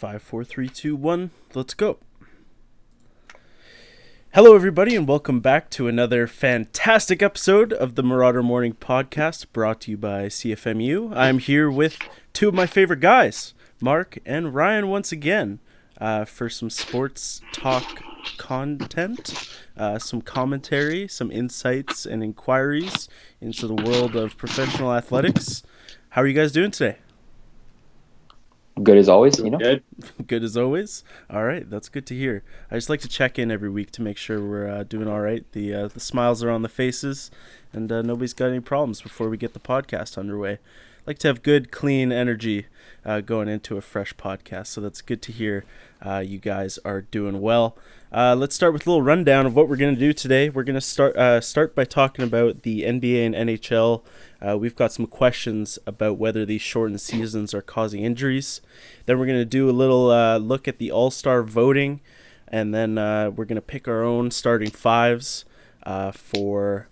5, 4, 3, 2, 1. Let's go. Hello, everybody, and welcome back to another fantastic episode of the Marauder Morning Podcast, brought to you by CFMU. I'm here with two of my favorite guys, Mark and Ryan, once again, for some sports talk content, some commentary, some insights and inquiries into the world of professional athletics. How are you guys doing today? Good as always, you know. Good as always. All right, that's good to hear. I just like to check in every week to make sure we're doing all right. The smiles are on the faces, and nobody's got any problems before we get the podcast underway. I like to have good, clean energy going into a fresh podcast, so that's good to hear. You guys are doing well. Let's start with a little rundown of what we're going to do today. We're going to start by talking about the NBA and NHL. We've got some questions about whether these shortened seasons are causing injuries. Then we're going to do a little look at the All-Star voting, and then we're going to pick our own starting fives for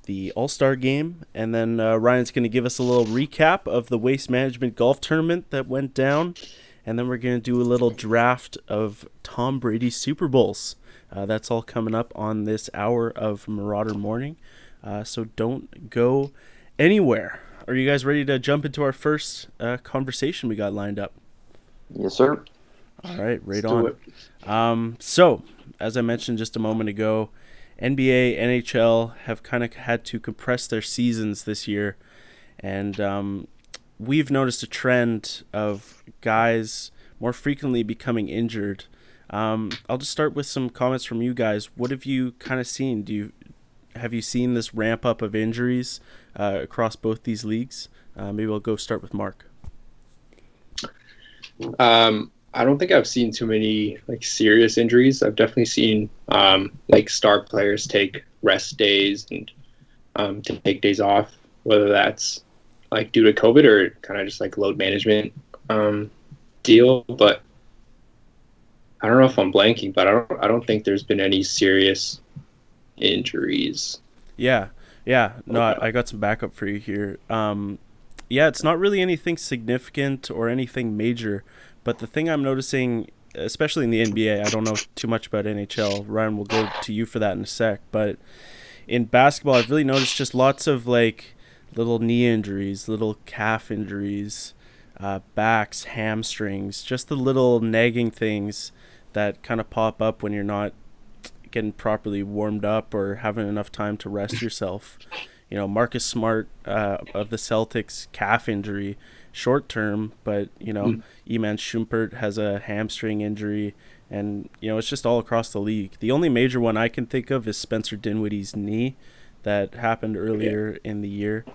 the All-Star game. And then Ryan's going to give us a little recap of the Waste Management Golf Tournament that went down. And then we're going to do a little draft of Tom Brady's Super Bowls. That's all coming up on this hour of Marauder Morning. So don't go anywhere. Are you guys ready to jump into our first conversation we got lined up? Yes, sir. All right, right on. So, as I mentioned just a moment ago, NBA, NHL have kind of had to compress their seasons this year. And we've noticed a trend of guys more frequently becoming injured. I'll just start with some comments from you guys. What have you kind of seen? Have you seen this ramp up of injuries across both these leagues? Maybe I'll go start with Mark. I don't think I've seen too many serious injuries. I've definitely seen star players take rest days and to take days off, whether that's due to COVID or kind of just load management deal. But I don't know if I'm blanking, but I don't think there's been any serious injuries. Yeah. No, I got some backup for you here. It's not really anything significant or anything major, but the thing I'm noticing, especially in the NBA, I don't know too much about NHL. Ryan, we'll go to you for that in a sec. But in basketball, I've really noticed just lots of little knee injuries, little calf injuries, backs, hamstrings, just the little nagging things that kind of pop up when you're not getting properly warmed up or having enough time to rest yourself. Marcus Smart of the Celtics, calf injury, short term, but Iman Shumpert has a hamstring injury, and it's just all across the league. The only major one I can think of is Spencer Dinwiddie's knee that happened earlier in the year.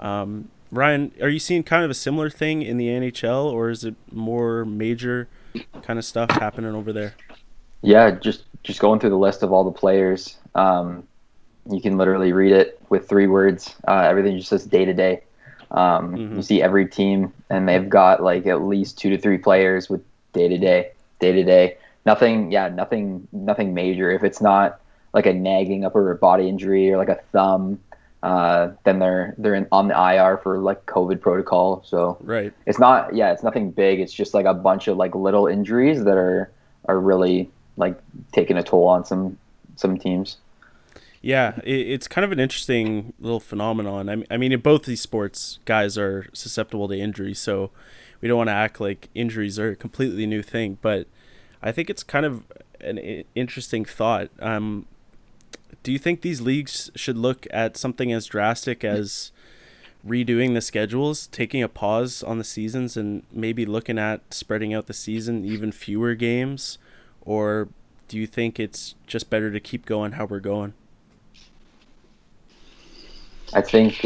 Ryan, are you seeing kind of a similar thing in the NHL, or is it more major kind of stuff happening over there? Yeah, just going through the list of all the players. You can literally read it with 3 words. Everything just says day to day. You see every team, and they've got at least 2 to 3 players with day to day. Nothing major. If it's not a nagging upper body injury or a thumb, then they're on the IR for COVID protocol. So right. It's nothing big. It's just a bunch of little injuries that are really taking a toll on some teams. Yeah, it's kind of an interesting little phenomenon. I mean, in both these sports, guys are susceptible to injury, so we don't want to act like injuries are a completely new thing. But I think it's kind of an interesting thought. Do you think these leagues should look at something as drastic as redoing the schedules, taking a pause on the seasons, and maybe looking at spreading out the season, even fewer games? Or do you think it's just better to keep going how we're going? I think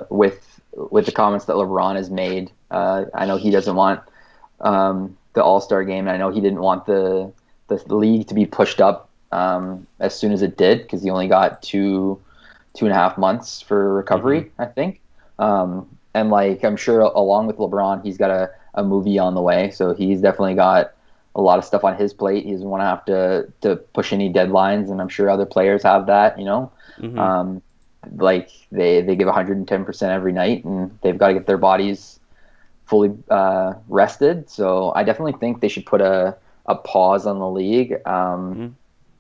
with the comments that LeBron has made, I know he doesn't want the All-Star game, and I know he didn't want the league to be pushed up as soon as it did, because he only got 2.5 months for recovery, I think. And I'm sure along with LeBron, he's got a movie on the way, so he's definitely got a lot of stuff on his plate. He doesn't want to have to push any deadlines, and I'm sure other players have that, they give 110% every night, and they've got to get their bodies fully rested. So I definitely think they should put a pause on the league.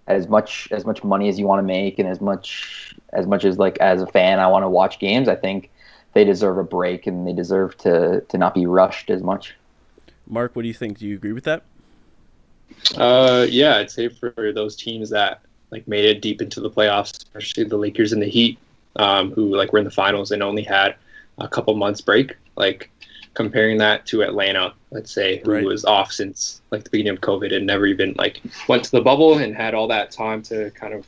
As much money as you want to make, and as much as like as a fan I want to watch games, I think they deserve a break and they deserve to not be rushed as much. Mark, what do you think? Do you agree with that? Yeah, I'd say for those teams that like made it deep into the playoffs, especially the Lakers and the Heat, who like were in the finals and only had a couple months break, like comparing that to Atlanta, let's say, who was off since like the beginning of COVID and never even like went to the bubble and had all that time to kind of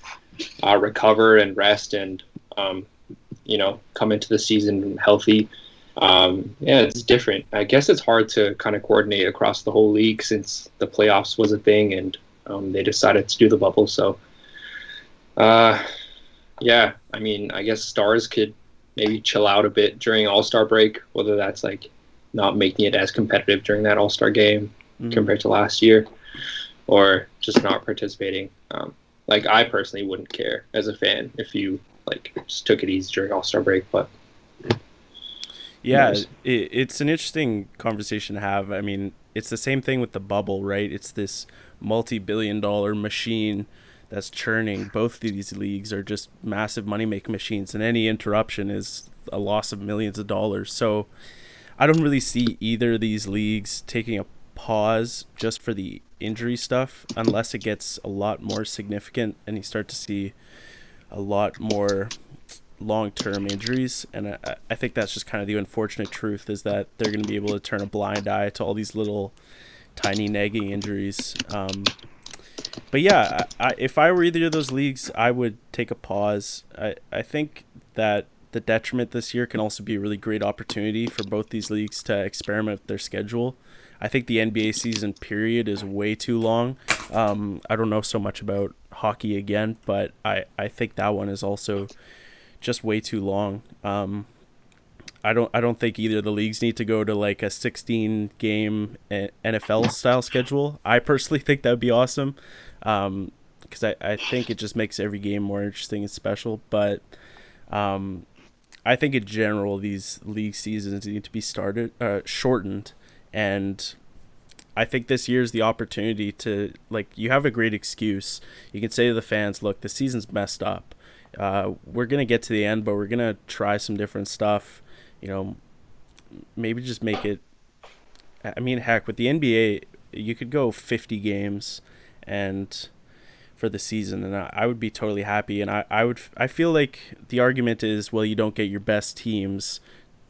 recover and rest and come into the season healthy. Yeah, it's different. I guess it's hard to kind of coordinate across the whole league since the playoffs was a thing and they decided to do the bubble. So, yeah, I mean, I guess stars could maybe chill out a bit during All-Star break, whether that's like not making it as competitive during that All-Star game compared to last year, or just not participating. Like I personally wouldn't care as a fan if you like just took it easy during All-Star break, but yeah, it's an interesting conversation to have. I mean, it's the same thing with the bubble, right? It's this multi-billion-dollar machine that's churning. Both of these leagues are just massive money-making machines, and any interruption is a loss of millions of dollars. So I don't really see either of these leagues taking a pause just for the injury stuff unless it gets a lot more significant and you start to see a lot more long-term injuries. And I think that's just kind of the unfortunate truth, is that they're going to be able to turn a blind eye to all these little tiny nagging injuries. But yeah, if I were either of those leagues, I would take a pause. I think that the detriment this year can also be a really great opportunity for both these leagues to experiment with their schedule. I think the NBA season period is way too long. I don't know so much about hockey again, but I think that one is also just way too long. I don't think either of the leagues need to go to like a 16-game NFL style schedule. I personally think that would be awesome, because I think it just makes every game more interesting and special. But I think in general these league seasons need to be shortened, and I think this year is the opportunity to, like, you have a great excuse. You can say to the fans, look, the season's messed up. We're going to get to the end, but we're going to try some different stuff. Maybe just make it, I mean, heck, with the NBA, you could go 50 games and for the season, and I would be totally happy. And I feel like the argument is, well, you don't get your best teams,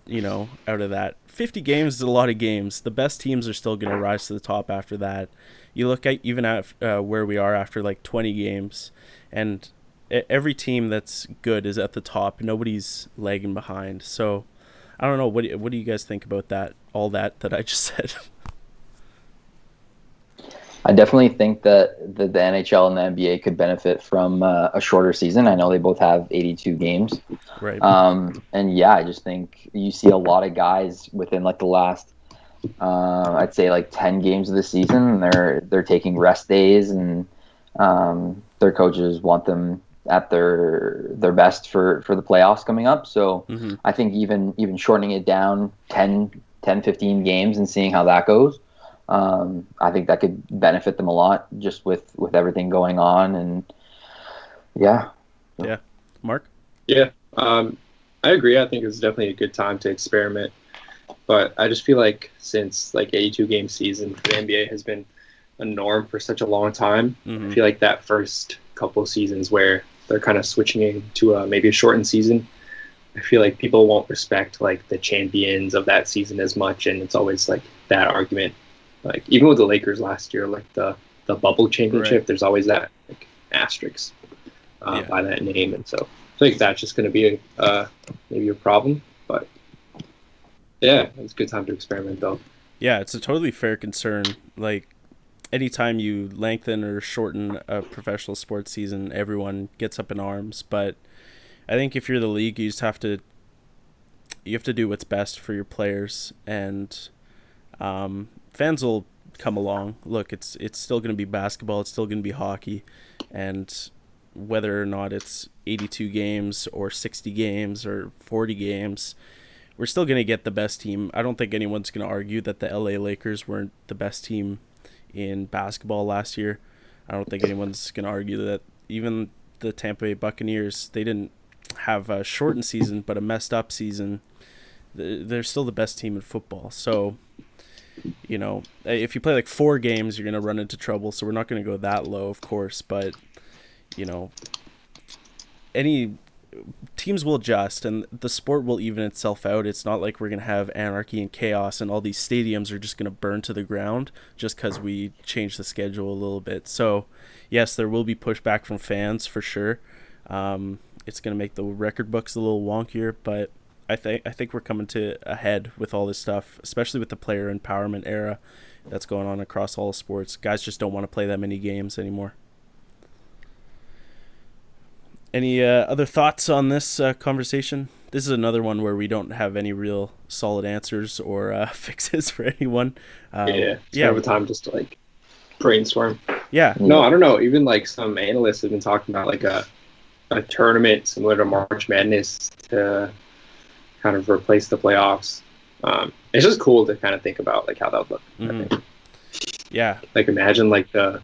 out of that. 50 games is a lot of games. The best teams are still going to rise to the top after that. You look at even at where we are after like 20 games, and every team that's good is at the top. Nobody's lagging behind. So I don't know. What do you guys think about that? All that I just said. I definitely think that the NHL and the NBA could benefit from a shorter season. I know they both have 82 games. Right. And yeah, I just think you see a lot of guys within like the last, I'd say like 10 games of the season, they're taking rest days, and their coaches want them at their best for the playoffs coming up. So I think even shortening it down 10, 15 games and seeing how that goes, I think that could benefit them a lot, just with everything going on. And yeah. Mark? Yeah, I agree. I think it's definitely a good time to experiment, but I just feel like since like 82 game season for the NBA has been a norm for such a long time, I feel like that first couple of seasons where they're kind of switching into maybe a shortened season, I feel like people won't respect like the champions of that season as much, and it's always like that argument. Like even with the Lakers last year, like the bubble championship, right, there's always that like asterisk by that name, and so I think that's just going to be maybe a problem. But yeah, it's a good time to experiment, though. Yeah, it's a totally fair concern. Like anytime you lengthen or shorten a professional sports season, everyone gets up in arms. But I think if you're the league, you have to do what's best for your players, and fans will come along. Look, it's still going to be basketball. It's still going to be hockey. And whether or not it's 82 games or 60 games or 40 games, we're still going to get the best team. I don't think anyone's going to argue that the LA Lakers weren't the best team in basketball last year. I don't think anyone's going to argue that even the Tampa Bay Buccaneers, they didn't have a shortened season, but a messed up season. They're still the best team in football. So, you know, if you play like 4 games, you're going to run into trouble. So we're not going to go that low, of course. But, you know, any teams will adjust and the sport will even itself out. It's not like we're going to have anarchy and chaos and all these stadiums are just going to burn to the ground just because we change the schedule a little bit. So, yes, there will be pushback from fans for sure. It's going to make the record books a little wonkier, but I think we're coming to a head with all this stuff, especially with the player empowerment era that's going on across all sports. Guys just don't want to play that many games anymore. Any other thoughts on this conversation? This is another one where we don't have any real solid answers or fixes for anyone. It's kind of a time just to like brainstorm. Yeah. No, I don't know. Even like some analysts have been talking about like a tournament similar to March Madness to kind of replace the playoffs. It's just cool to kind of think about like how that would look. Mm-hmm. I think. Yeah. Like imagine like I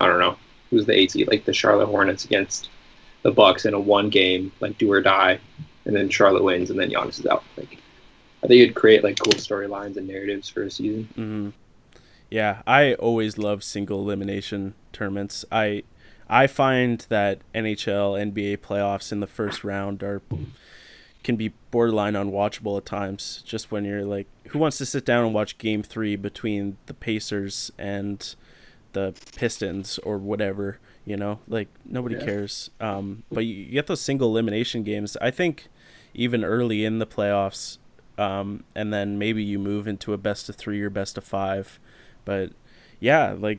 don't know, who's the 8 seed, like the Charlotte Hornets against the Bucks in a 1 game, like do or die, and then Charlotte wins and then Giannis is out. Like I think it'd create like cool storylines and narratives for a season. Mm-hmm. Yeah, I always love single elimination tournaments. I find that NHL, NBA playoffs in the first round can be borderline unwatchable at times. Just when you're like, who wants to sit down and watch Game 3 between the Pacers and the Pistons or whatever? You know, like nobody cares. But you get those single elimination games. I think even early in the playoffs, and then maybe you move into a best of 3 or best of 5. But yeah, like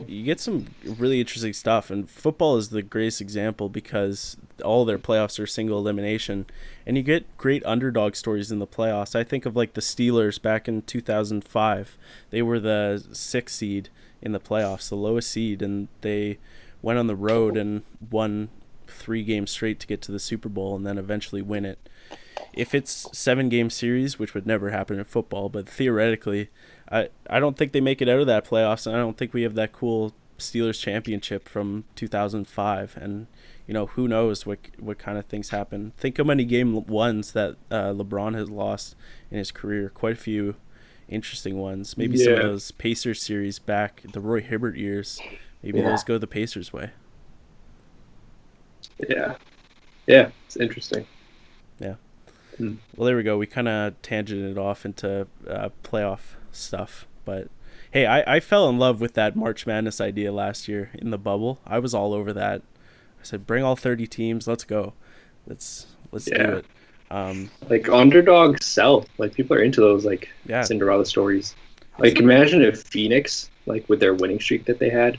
you get some really interesting stuff, and football is the greatest example because all their playoffs are single elimination, and you get great underdog stories in the playoffs. I think of like the Steelers back in 2005. They were the 6th seed in the playoffs, the lowest seed, and they went on the road and won 3 games straight to get to the Super Bowl and then eventually win it. If it's 7-game series, which would never happen in football, but theoretically, I don't think they make it out of that playoffs, and I don't think we have that cool Steelers championship from 2005. And you know, who knows what kind of things happen. Think how many game ones that LeBron has lost in his career. Quite a few interesting ones. Maybe some of those Pacers series back, the Roy Hibbert years. Maybe those go the Pacers' way. Yeah, it's interesting. Yeah. Well, there we go. We kind of tangented off into playoff stuff. But, hey, I fell in love with that March Madness idea last year in the bubble. I was all over that. I said, bring all 30 teams. Let's go. Let's do it. Like, underdogs sell. Like, people are into those, like, Cinderella stories. Like, imagine if Phoenix, like, with their winning streak that they had,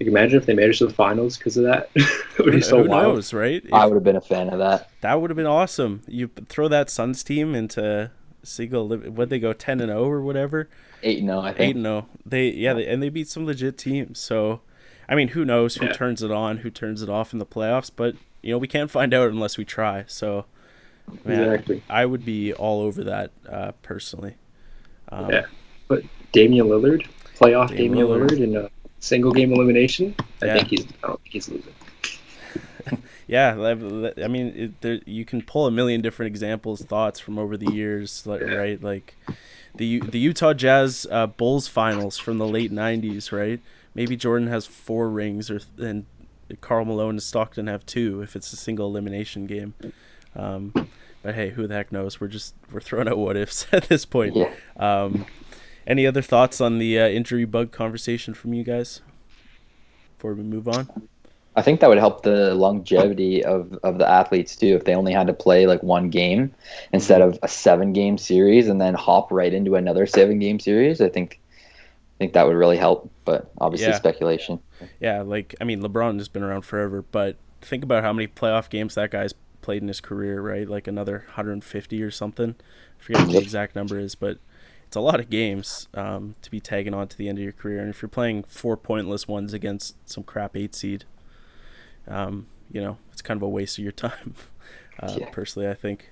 like, imagine if they made it to the finals because of that. It would be so wild. Who knows, right? I would have been a fan of that. That would have been awesome. You throw that Suns team into single. What'd they go 10-0 or whatever? 8-0, I think. 8-0. They beat some legit teams. So, I mean, who knows who turns it on, who turns it off in the playoffs? But you know, we can't find out unless we try. So, man, exactly. I would be all over that personally. But Damian Lillard, playoff Damian Lillard in a single game elimination. I don't think he's losing. Yeah, I mean, you can pull a million different examples, thoughts from over the years, right? Like the Utah Jazz Bulls finals from the late '90s, right? Maybe Jordan has 4 rings, and Karl Malone and Stockton have 2 if it's a single elimination game. But hey, who the heck knows? We're throwing out what ifs at this point. Yeah. Any other thoughts on the injury bug conversation from you guys before we move on? I think that would help the longevity of the athletes too, if they only had to play like 1 game instead of a 7-game series and then hop right into another 7-game series. I think that would really help, but obviously speculation. Yeah, like, I mean, LeBron has been around forever, but think about how many playoff games that guy's played in his career, right? Like another 150 or something. I forget what the exact number is, but it's a lot of games to be tagging on to the end of your career. And if you're playing 4 pointless ones against some crap 8 seed, you know, it's kind of a waste of your time, personally, I think.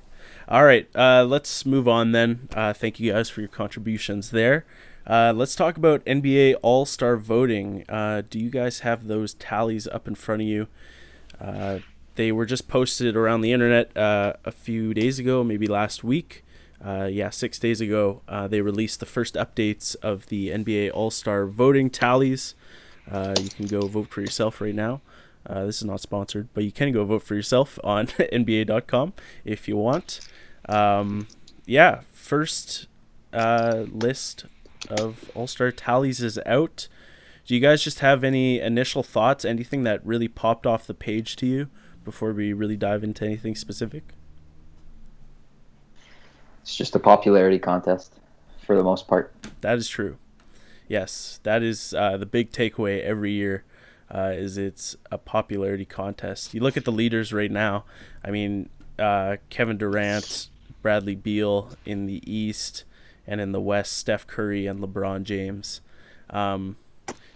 All right, let's move on then. Thank you guys for your contributions there. Let's talk about NBA All-Star voting. Do you guys have those tallies up in front of you? They were just posted around the internet a few days ago, maybe last week. 6 days ago, they released the first updates of the NBA All-Star voting tallies. You can go vote for yourself right now. This is not sponsored, but you can go vote for yourself on NBA.com if you want. First list of All-Star tallies is out. Do you guys just have any initial thoughts? Anything that really popped off the page to you before we really dive into anything specific? It's just a popularity contest for the most part. That is true. Yes, that is the big takeaway every year. Is it's a popularity contest. You look at the leaders right now. I mean, Kevin Durant, Bradley Beal in the East, and in the West, Steph Curry and LeBron James.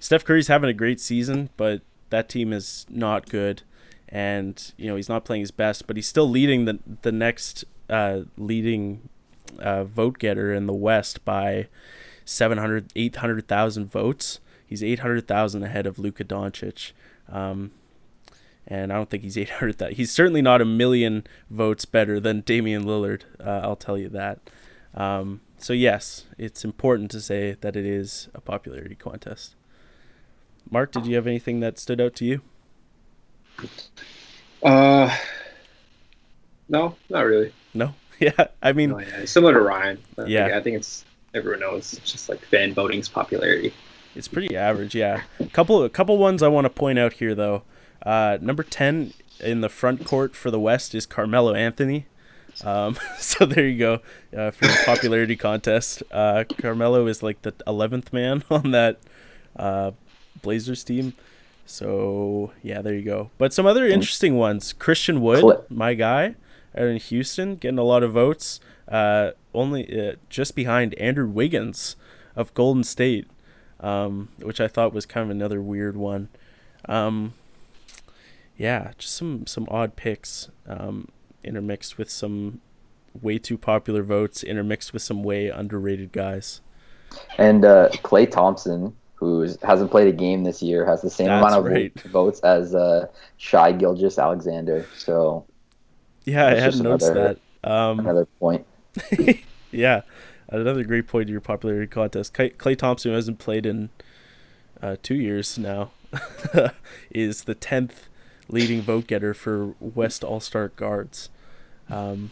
Steph Curry's having a great season, but that team is not good, and he's not playing his best. But he's still leading the next leading vote getter in the West by 800,000 votes. He's 800,000 ahead of Luka Doncic. And I don't think he's 800,000. He's certainly not a million votes better than Damian Lillard. I'll tell you that. So yes, it's important to say that it is a popularity contest. Mark, did you have anything that stood out to you? No, not really. No? Yeah, I mean... No, yeah. Similar to Ryan. Yeah. I think everyone knows it's just like fan voting's popularity. It's pretty average, yeah. A couple ones I want to point out here, though. Number 10 in the front court for the West is Carmelo Anthony. So there you go for the popularity contest. Carmelo is like the 11th man on that Blazers team. So, yeah, there you go. But some other interesting ones. Christian Wood, my guy, out in Houston, getting a lot of votes. Only just behind Andrew Wiggins of Golden State, which I thought was kind of another weird one. Just some odd picks intermixed with some way too popular votes, intermixed with some way underrated guys. And Klay Thompson, who hasn't played a game this year, has the same amount of votes as Shai Gilgeous-Alexander. So yeah, I hadn't noticed that. Another point. Yeah, another great point to your popularity contest. Klay Thompson, who hasn't played in 2 years now, is the 10th leading vote getter for West All-Star guards. So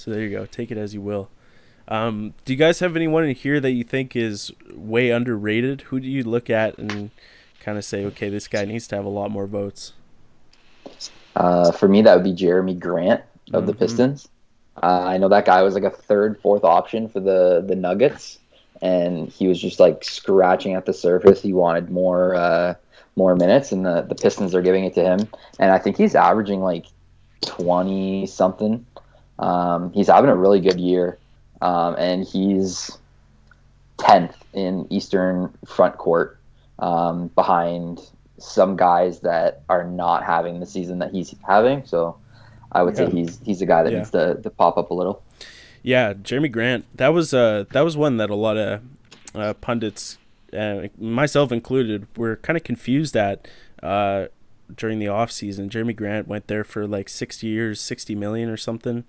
there you go. Take it as you will. Do you guys have anyone in here that you think is way underrated? Who do you look at and kind of say, okay, this guy needs to have a lot more votes? For me, that would be Jeremy Grant of the Pistons. I know that guy was like a third, fourth option for the Nuggets, and he was just like scratching at the surface. He wanted more minutes, and the Pistons are giving it to him. And I think he's averaging like 20-something. He's having a really good year, and he's 10th in Eastern front court, behind some guys that are not having the season that he's having. So I would say he's a guy that needs to pop up a little. Yeah, Jeremy Grant. That was one that a lot of pundits, myself included, were kind of confused at during the offseason. Jeremy Grant went there for like 6 years, $60 million or something,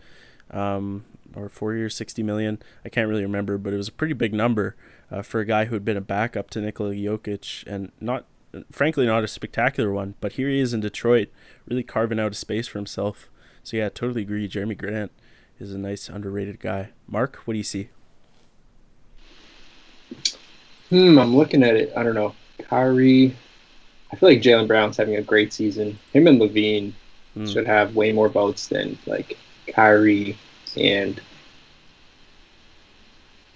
or 4 years, $60 million. I can't really remember, but it was a pretty big number for a guy who had been a backup to Nikola Jokic, and frankly not a spectacular one. But here he is in Detroit, really carving out a space for himself. So yeah, totally agree. Jeremy Grant is a nice underrated guy. Mark, what do you see? I'm looking at it. I don't know. Kyrie. I feel like Jaylen Brown's having a great season. Him and Levine should have way more votes than like Kyrie and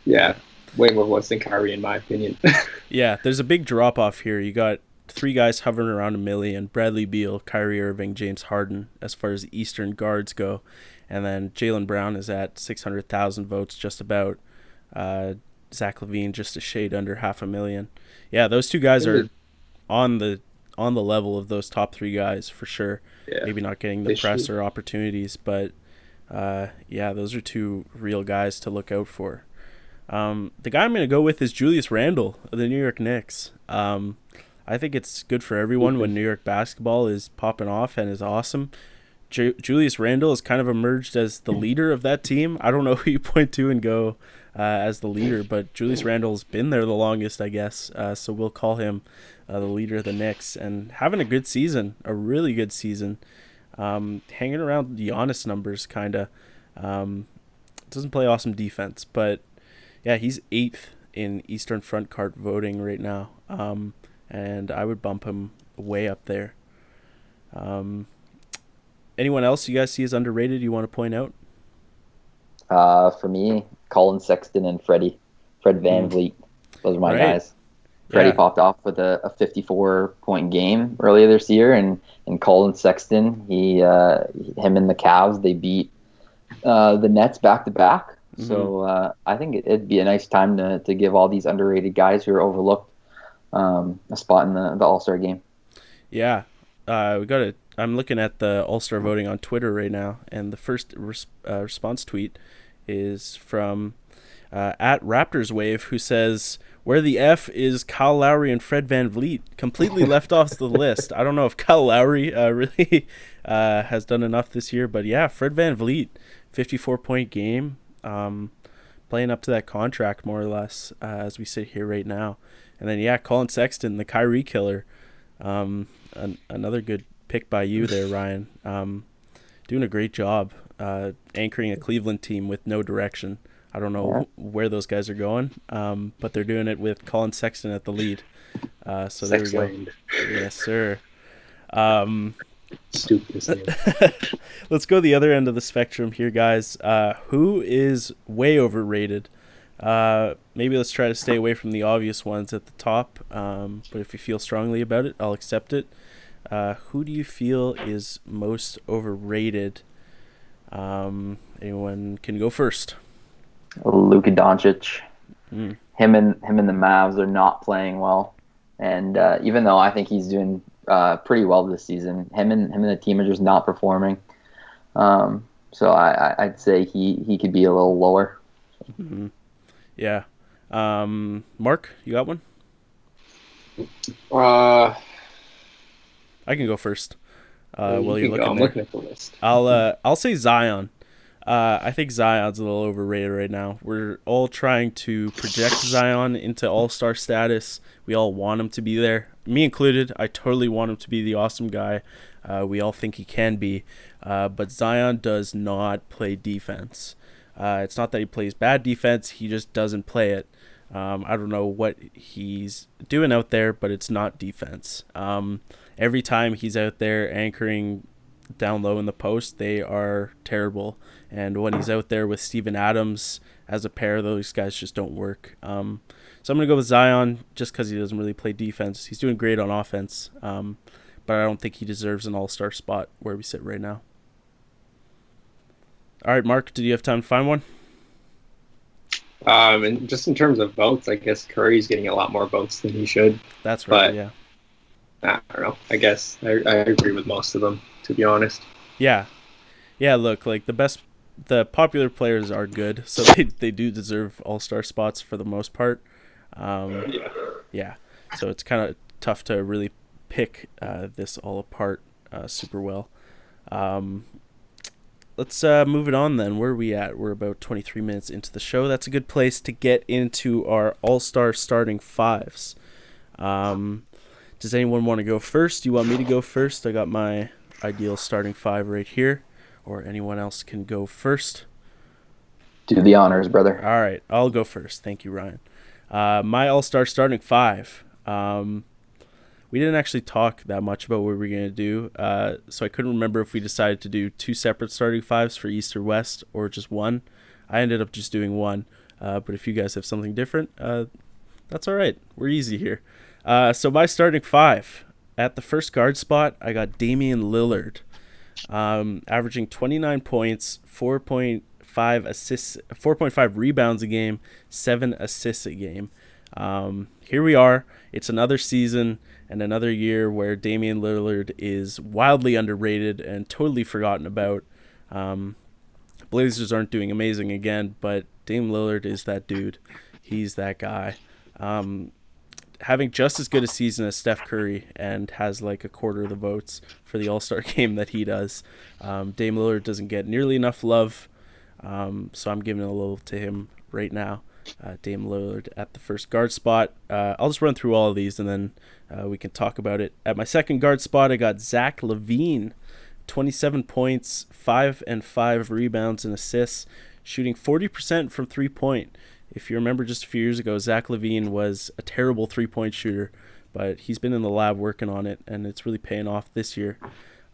way more votes than Kyrie in my opinion. Yeah, there's a big drop off here. You got 3 guys hovering around 1 million: Bradley Beal, Kyrie Irving, James Harden, as far as Eastern guards go, and then Jaylen Brown is at 600,000 votes, just about. Zach LaVine just a shade under 500,000. Yeah, those 2 guys are on the level of those top 3 guys for sure. Yeah, maybe not getting the press or opportunities, but Yeah, those are two real guys to look out for. The guy I'm going to go with is Julius Randle of the New York Knicks. I think it's good for everyone when New York basketball is popping off and is awesome. Julius Randle has kind of emerged as the leader of that team. I don't know who you point to and go as the leader, but Julius Randle's been there the longest, I guess. So we'll call him the leader of the Knicks, and having a good season, a really good season. Hanging around Giannis numbers, kind of. Doesn't play awesome defense, but yeah, he's 8th in Eastern Front Court voting right now, and I would bump him way up there. Anyone else you guys see as underrated you want to point out? For me, Colin Sexton and Fred Van Vliet. Those are my guys. Freddie popped off with a 54-point game earlier this year, and Colin Sexton, him and the Cavs, they beat the Nets back to back. So I think it'd be a nice time to give all these underrated guys who are overlooked a spot in the All-Star game. Yeah, I'm looking at the All-Star voting on Twitter right now, and the first response tweet is from at Raptors Wave, who says, "Where the F is Kyle Lowry and Fred Van Vliet? Completely left off the list." I don't know if Kyle Lowry really has done enough this year, but yeah, Fred Van Vliet, 54-point game, playing up to that contract more or less as we sit here right now. And then yeah, Colin Sexton, the Kyrie killer, another good pick by you there, Ryan. Doing a great job anchoring a Cleveland team with no direction. I don't know where those guys are going, but they're doing it with Colin Sexton at the lead. So there we go. Yes, sir. Stupid. Let's go the other end of the spectrum here, guys. Who is way overrated? Maybe let's try to stay away from the obvious ones at the top. But if you feel strongly about it, I'll accept it. Who do you feel is most overrated? Anyone can go first. Luka Doncic. Him and the Mavs are not playing well, and even though I think he's doing pretty well this season, him and the team are just not performing. So I'd say he could be a little lower. Mm-hmm. Yeah. Mark, you got one? I can go first. While you're looking I'm there. looking at the list. I'll say Zion. I think Zion's a little overrated right now. We're all trying to project Zion into all-star status. We all want him to be there, me included. I totally want him to be the awesome guy we all think he can be. But Zion does not play defense. It's not that he plays bad defense. He just doesn't play it. I don't know what he's doing out there, but it's not defense. Every time he's out there anchoring down low in the post, they are terrible. And when he's out there with Steven Adams as a pair, those guys just don't work. So I'm going to go with Zion just because he doesn't really play defense. He's doing great on offense, but I don't think he deserves an all-star spot where we sit right now. All right, Mark, did you have time to find one? And just in terms of votes, I guess Curry's getting a lot more votes than he should. That's right, but, yeah. I don't know. I guess I agree with most of them, to be honest. Yeah. Yeah, look, like the popular players are good, so they do deserve all-star spots for the most part. Yeah. So it's kind of tough to really pick this all apart super well. Let's move it on then. Where are we at? We're about 23 minutes into the show. That's a good place to get into our all-star starting fives. Does anyone want to go first? Do you want me to go first? I got my ideal starting five right here. Or anyone else can go first. Do the honors, brother. All right, I'll go first. Thank you, Ryan. My all-star starting five. We didn't actually talk that much about what we were going to do, so I couldn't remember if we decided to do two separate starting fives for East or West or just one. I ended up just doing one, but if you guys have something different, that's all right. We're easy here. So my starting five, at the first guard spot, I got Damian Lillard. Averaging 29 points, 4.5 assists, 4.5 rebounds a game, 7 assists a game. Here we are. It's another season and another year where Damian Lillard is wildly underrated and totally forgotten about. But Blazers aren't doing amazing again, but Dame Lillard is that dude. He's that guy. Having just as good a season as Steph Curry and has like a quarter of the votes for the All-Star game that he does. Dame Lillard doesn't get nearly enough love, so I'm giving a little to him right now. Dame Lillard at the first guard spot. I'll just run through all of these and then we can talk about it. At my second guard spot, I got Zach LaVine, 27 points, 5 and 5 rebounds and assists, shooting 40% from 3-point. If you remember just a few years ago, Zach LaVine was a terrible 3-point shooter, but he's been in the lab working on it, and it's really paying off this year.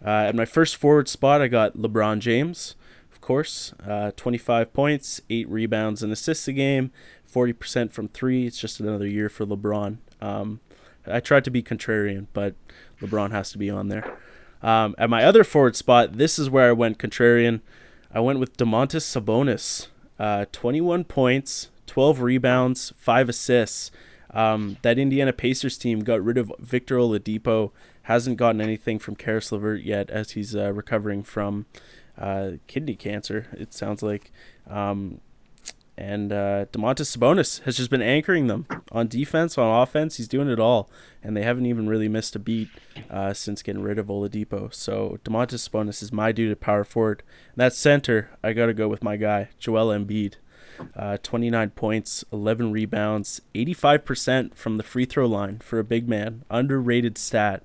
At my first forward spot, I got LeBron James, of course, 25 points, 8 rebounds and assists a game, 40% from 3. It's just another year for LeBron. I tried to be contrarian, but LeBron has to be on there. At my other forward spot, this is where I went contrarian. I went with Domantas Sabonis, 21 points, 12 rebounds, 5 assists. That Indiana Pacers team got rid of Victor Oladipo, hasn't gotten anything from Karis LeVert yet as he's recovering from kidney cancer, it sounds like. And Domantas Sabonis has just been anchoring them on defense, on offense. He's doing it all, and they haven't even really missed a beat since getting rid of Oladipo. So Domantas Sabonis is my dude at power forward. And that center, I got to go with my guy, Joel Embiid. 29 points, 11 rebounds, 85% from the free throw line for a big man. Underrated stat.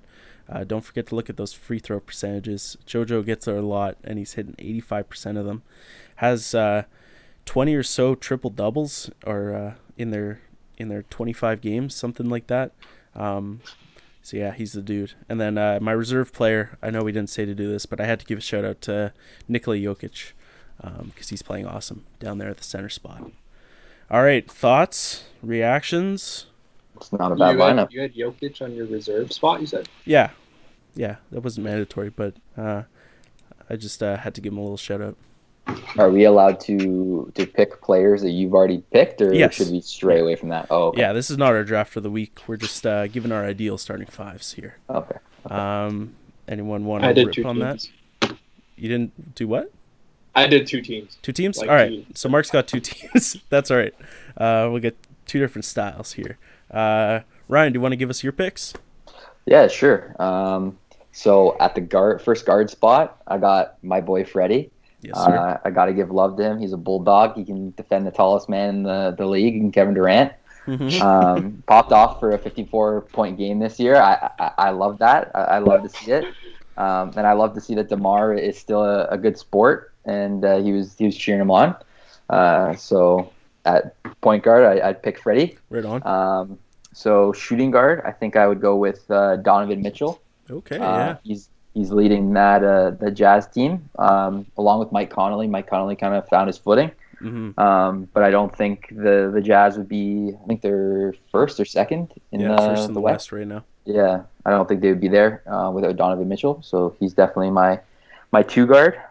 Don't forget to look at those free throw percentages. JoJo gets there a lot, and he's hitting 85% of them. Has 20 or so triple doubles, or in their 25 games, something like that. So yeah, he's the dude. And then my reserve player, I know we didn't say to do this, but I had to give a shout out to Nikola Jokic, because he's playing awesome down there at the center spot. All right, thoughts, reactions? It's not a bad lineup. You had Jokic on your reserve spot, you said? Yeah, that wasn't mandatory, but I just had to give him a little shout out. Are we allowed to pick players that you've already picked, or Yes. should we stray away from that? Oh, okay. Yeah, this is not our draft for the week. We're just giving our ideal starting fives here. Okay. Anyone want I to did rip on teams. that? You didn't do what? I did 2 teams. 2 teams? Like all right. you. So Mark's got 2 teams. That's all right. We'll get 2 different styles here. Ryan, do you want to give us your picks? Yeah, sure. So at the first guard spot, I got my boy Freddie. Yes, sir. I got to give love to him. He's a bulldog. He can defend the tallest man in the league, and Kevin Durant. Popped off for a 54-point game this year. I love that. I love to see it. And I love to see that DeMar is still a good sport, and he was cheering him on. So at point guard, I'd pick Freddie. Right on. So shooting guard, I think I would go with Donovan Mitchell. Okay, yeah. He's leading that the Jazz team along with Mike Conley. Mike Conley kind of found his footing. But I don't think the Jazz would be. I think they're first or second in first in the West right now. Yeah, I don't think they would be there without Donovan Mitchell. So he's definitely my 2 guard.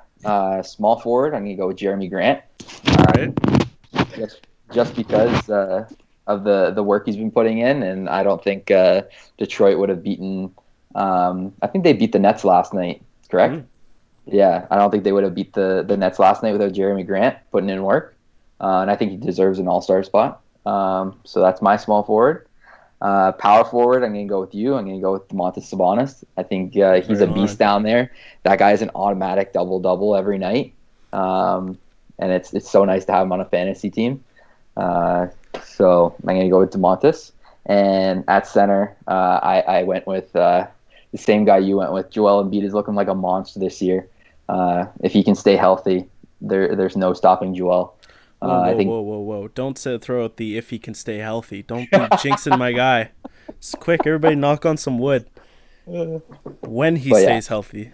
Small forward, I'm gonna go with Jeremy Grant. All right. Just because of the work he's been putting in, and I don't think Detroit would have beaten. I think they beat the Nets last night. Correct? Yeah, I don't think they would have beat the Nets last night without Jeremy Grant putting in work. And I think he deserves an all-star spot. So that's my small forward. Power forward, I'm going to go with you. I'm going to go with Domantas Sabonis. I think he's a beast down there. That guy is an automatic double-double every night. And it's so nice to have him on a fantasy team. So I'm going to go with Domantas. And at center, I went with the same guy you went with. Joel Embiid is looking like a monster this year. If he can stay healthy, there's no stopping Joel. Whoa. Don't throw out the if he can stay healthy. Don't be jinxing my guy. It's quick. Everybody knock on some wood. When he stays healthy.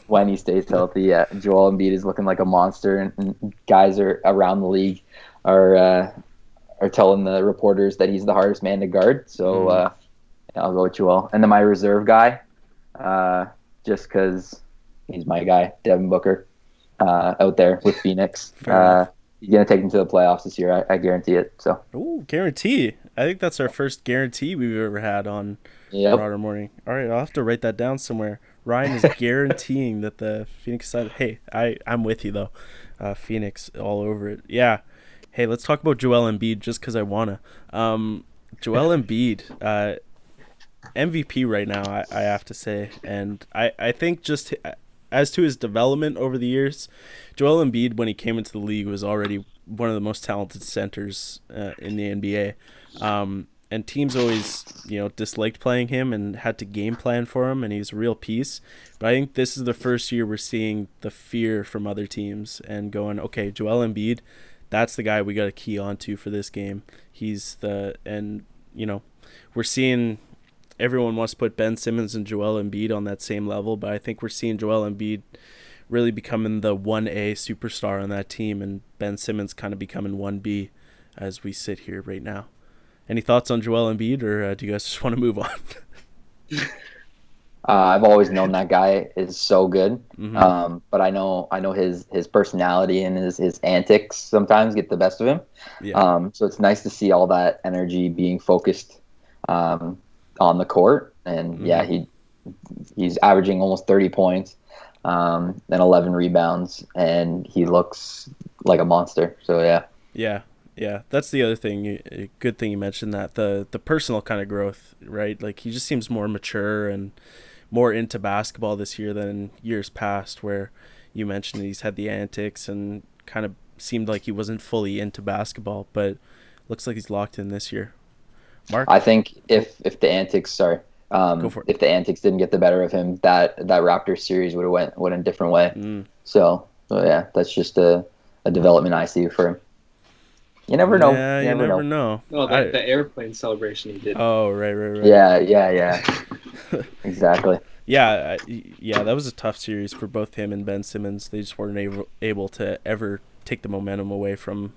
When he stays healthy, yeah. Joel Embiid is looking like a monster, and guys are around the league are telling the reporters that he's the hardest man to guard. So I'll go with Joel. And then my reserve guy, just because he's my guy, Devin Booker, out there with Phoenix. he's gonna take them to the playoffs this year. I guarantee it. So. Ooh, guarantee. I think that's our first guarantee we've ever had on Yep. Marauder Morning. All right, I'll have to write that down somewhere. Ryan is guaranteeing that the Phoenix side. Hey, I'm with you though. Phoenix all over it. Yeah. Hey, let's talk about Joel Embiid just because I wanna. Joel Embiid, MVP right now. I have to say, and I think just as to his development over the years, Joel Embiid when he came into the league was already one of the most talented centers in the NBA. And teams always, disliked playing him and had to game plan for him, and he's a real piece. But I think this is the first year we're seeing the fear from other teams and going, okay, Joel Embiid, that's the guy we got to key onto for this game. We're seeing everyone wants to put Ben Simmons and Joel Embiid on that same level, but I think we're seeing Joel Embiid really becoming the 1A superstar on that team, and Ben Simmons kind of becoming 1B as we sit here right now. Any thoughts on Joel Embiid, or do you guys just want to move on? I've always known that guy is so good, Mm-hmm. but I know his personality and his antics sometimes get the best of him. Yeah. So it's nice to see all that energy being focused on the court, and yeah, he's averaging almost 30 points, and 11 rebounds, and he looks like a monster. So yeah. Yeah, that's the other thing. Good thing you mentioned that the personal kind of growth, right? Like he just seems more mature and more into basketball this year than years past, where you mentioned he's had the antics and kind of seemed like he wasn't fully into basketball, but looks like he's locked in this year. Mark, I think if the antics, go for it. if the antics didn't get the better of him, that Raptors series would have went a different way. So yeah, that's just a development I see for him. You never know. Yeah, you never know. No, the airplane celebration he did. Oh, right. Yeah. Exactly. Yeah, that was a tough series for both him and Ben Simmons. They just weren't able to ever take the momentum away from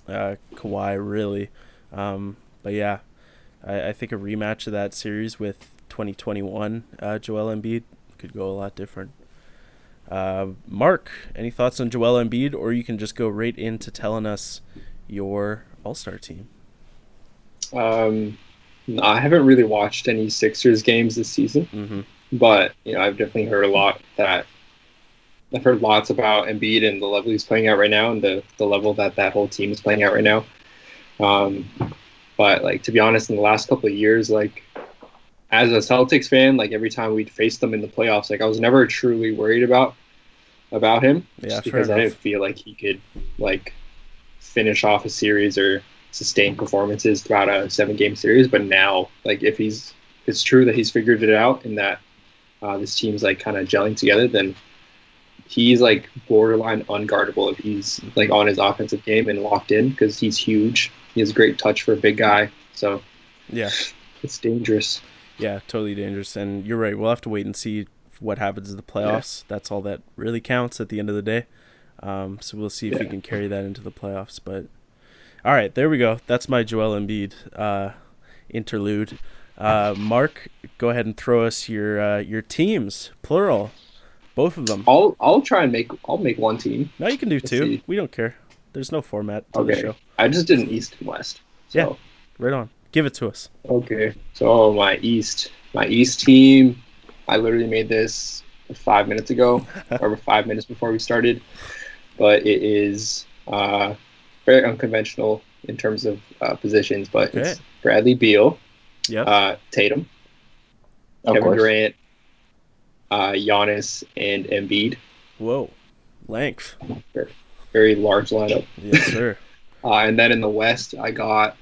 Kawhi, really. But yeah, I think a rematch of that series with 2021 Joel Embiid could go a lot different. Mark, any thoughts on Joel Embiid, or you can just go right into telling us your All-Star team? No, I haven't really watched any Sixers games this season, but I've definitely heard I've heard lots about Embiid and the level he's playing at right now, and the level that whole team is playing at right now. But to be honest, in the last couple of years, as a Celtics fan, every time we'd face them in the playoffs, I was never truly worried about him, just because I didn't feel like he could finish off a series or sustain performances throughout a 7-game series. But now, if it's true that he's figured it out and that this team's kind of gelling together, then he's borderline unguardable if he's on his offensive game and locked in, because he's huge. He has great touch for a big guy. So yeah, it's dangerous. Yeah, totally dangerous. And you're right. We'll have to wait and see what happens in the playoffs. Yeah. That's all that really counts at the end of the day. So we'll see if we can carry that into the playoffs. But all right, there we go. That's my Joel Embiid interlude. Mark, go ahead and throw us your teams, plural, both of them. I'll try and make one team. No, you can do two. We don't care. There's no format to the show. I just did an East and West. So. Yeah, right on. Give it to us. Okay. So my East team, I literally made this 5 minutes ago, or 5 minutes before we started. But it is very unconventional in terms of positions. But it's Bradley Beal, Tatum, Kevin Durant, Giannis, and Embiid. Whoa, length. Very large lineup. Yes, sir. And then in the West, I got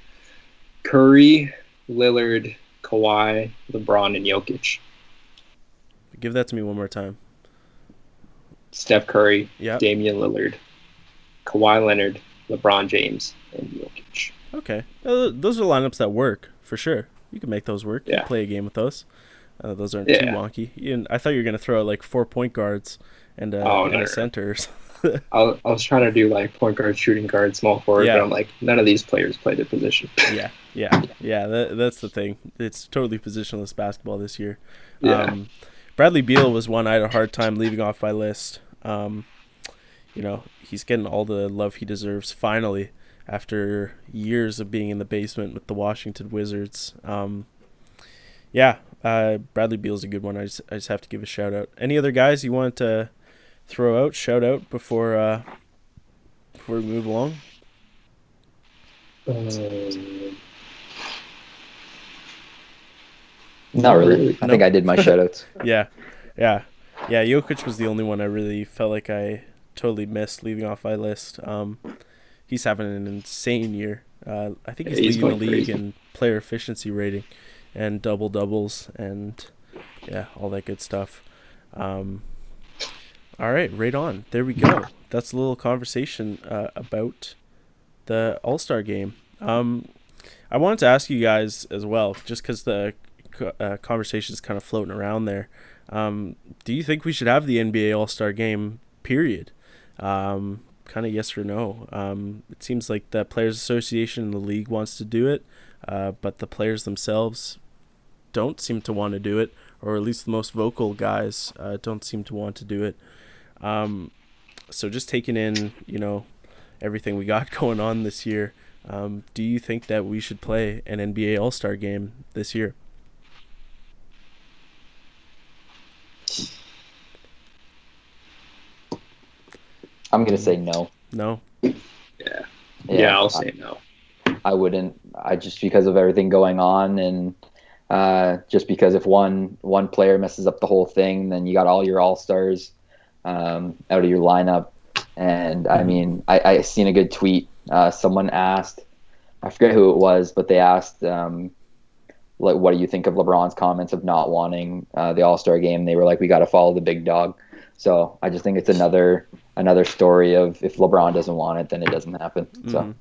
Curry, Lillard, Kawhi, LeBron, and Jokic. Give that to me one more time. Steph Curry, Damian Lillard, Kawhi Leonard, LeBron James, and Jokic. Okay. Those are lineups that work, for sure. You can make those work. You can play a game with those. Those aren't too wonky. I thought you were going to throw out 4 point guards and a center. I was trying to do point guard, shooting guard, small forward, but I'm none of these players play the position. Yeah. That's the thing. It's totally positionless basketball this year. Yeah. Bradley Beal was one I had a hard time leaving off my list. he's getting all the love he deserves finally after years of being in the basement with the Washington Wizards. Yeah, Bradley Beal's a good one. I just have to give a shout out. Any other guys you want to throw out, shout out before we move along? Not really. I think I did my shoutouts. Yeah. Jokic was the only one I really felt like I totally missed leaving off my list. He's having an insane year. I think he's leading the league in player efficiency rating and double doubles and all that good stuff. All right, right on. There we go. That's a little conversation about the All-Star game. I wanted to ask you guys as well, just because the conversation is kind of floating around there. Do you think we should have the NBA All-Star game, period? Kind of yes or no. It seems like the Players Association in the league wants to do it, but the players themselves don't seem to want to do it, or at least the most vocal guys don't seem to want to do it. So just taking in, everything we got going on this year, do you think that we should play an NBA All-Star game this year? I'm going to say no. No? Yeah, I'll say no. I wouldn't. Just because of everything going on, and just because if one player messes up the whole thing, then you got all your all-stars out of your lineup. And I mean, I seen a good tweet. Someone asked, I forget who it was, but they asked, what do you think of LeBron's comments of not wanting the All-Star game? They were like, we got to follow the big dog. So I just think it's another story of if LeBron doesn't want it, then it doesn't happen. So.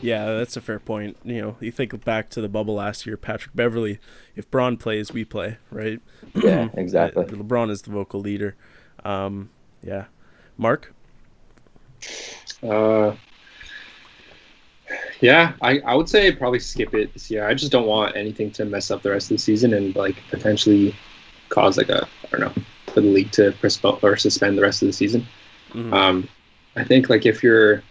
Yeah, that's a fair point. You think back to the bubble last year, Patrick Beverley, if Bron plays, we play, right? Yeah, exactly. LeBron is the vocal leader. Yeah. Mark? Yeah, I would say probably skip it this year. I just don't want anything to mess up the rest of the season and potentially cause for the league to postpone or suspend the rest of the season. I think if you're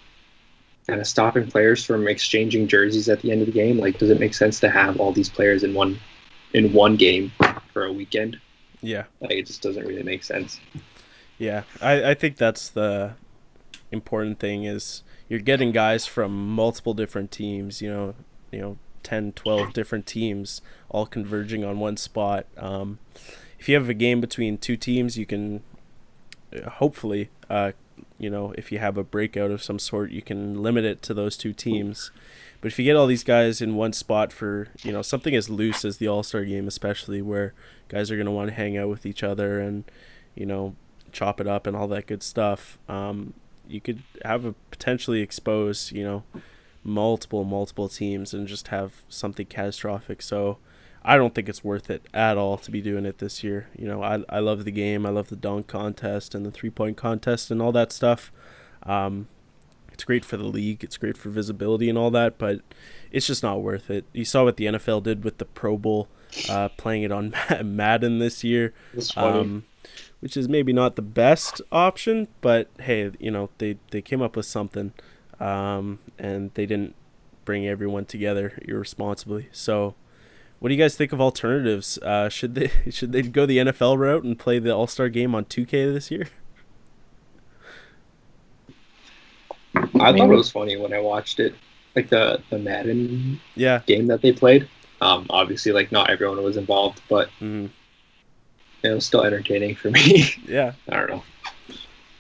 kind of stopping players from exchanging jerseys at the end of the game, does it make sense to have all these players in one game for a weekend? Yeah. It just doesn't really make sense. Yeah, I think that's the important thing is you're getting guys from multiple different teams, 10, 12 different teams all converging on one spot. If you have a game between two teams, you can hopefully, if you have a breakout of some sort, you can limit it to those two teams. But if you get all these guys in one spot for, something as loose as the All-Star game, especially where guys are going to want to hang out with each other and, chop it up and all that good stuff, you could have a potentially expose, multiple teams and just have something catastrophic. So I don't think it's worth it at all to be doing it this year. I love the game. I love the dunk contest and the 3-point contest and all that stuff. It's great for the league. It's great for visibility and all that, but it's just not worth it. You saw what the NFL did with the Pro Bowl, playing it on Madden this year, which is maybe not the best option, but hey, they came up with something, and they didn't bring everyone together irresponsibly. So what do you guys think of alternatives? Should they go the NFL route and play the All-Star game on 2K this year? I thought it was funny when I watched it, the Madden game that they played. Obviously, not everyone was involved, but it was still entertaining for me. Yeah, I don't know.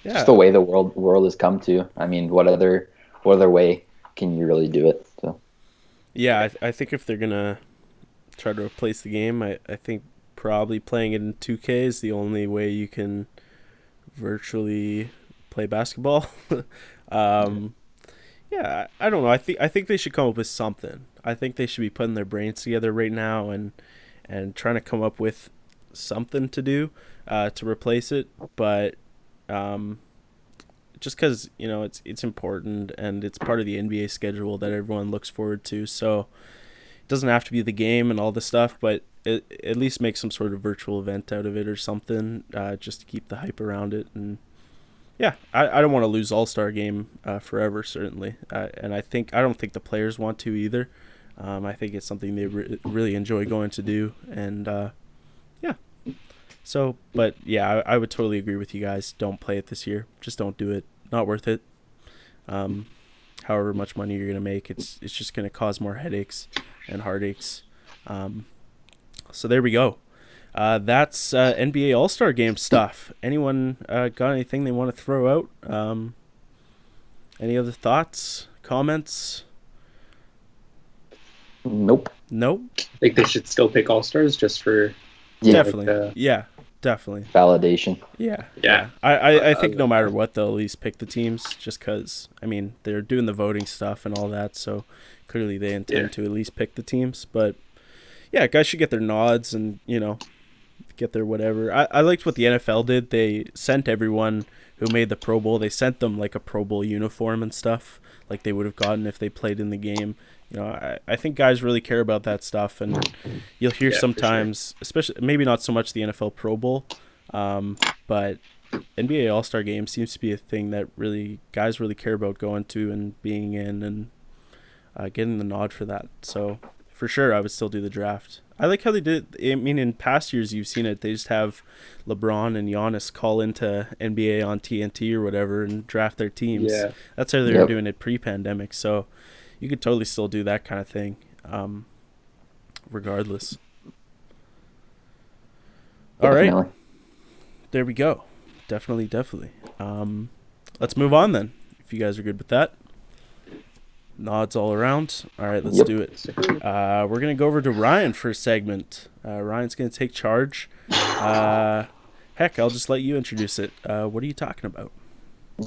Yeah, just the way the world has come to. I mean, what other way can you really do it? So. Yeah, I think if they're gonna try to replace the game, I think probably playing it in 2K is the only way you can virtually play basketball. Yeah, I don't know. I think they should come up with something. I think they should be putting their brains together right now and trying to come up with something to do to replace it. But just because it's important and it's part of the NBA schedule that everyone looks forward to, so it doesn't have to be the game and all this stuff, but at least make some sort of virtual event out of it or something, just to keep the hype around it. And Yeah, I don't want to lose All-Star game forever, certainly, and I don't think the players want to either. I think it's something they really enjoy going to do, and yeah. So, but yeah, I would totally agree with you guys. Don't play it this year. Just don't do it. Not worth it. Um, However much money you're gonna make, it's just gonna cause more headaches and heartaches. So there we go. That's NBA All-Star Game stuff. Anyone got anything they want to throw out? Any other thoughts, comments? Nope. Nope. I think they should still pick all stars just for Definitely. Yeah, definitely. Validation. Yeah. Yeah. I think no matter what, they'll at least pick the teams just because, I mean, they're doing the voting stuff and all that, so clearly they intend to at least pick the teams. But yeah, guys should get their nods and, get their whatever. I liked what the NFL did. They sent everyone who made the Pro Bowl, they sent them like a Pro Bowl uniform and stuff like they would have gotten if they played in the game. I think guys really care about that stuff, and you'll hear sometimes, especially maybe not so much the NFL Pro Bowl, but NBA All-Star Game seems to be a thing that really guys really care about going to and being in and getting the nod for that. So for sure, I would still do the draft. I like how they did. I mean, in past years, you've seen it. They just have LeBron and Giannis call into NBA on TNT or whatever and draft their teams. Yeah. That's how they were doing it pre-pandemic. So you could totally still do that kind of thing, regardless. Definitely. All right. There we go. Definitely. Let's move on then, if you guys are good with that. Nods all around. All right, let's do it. We're going to go over to Ryan for a segment. Ryan's going to take charge. Heck, I'll just let you introduce it. What are you talking about?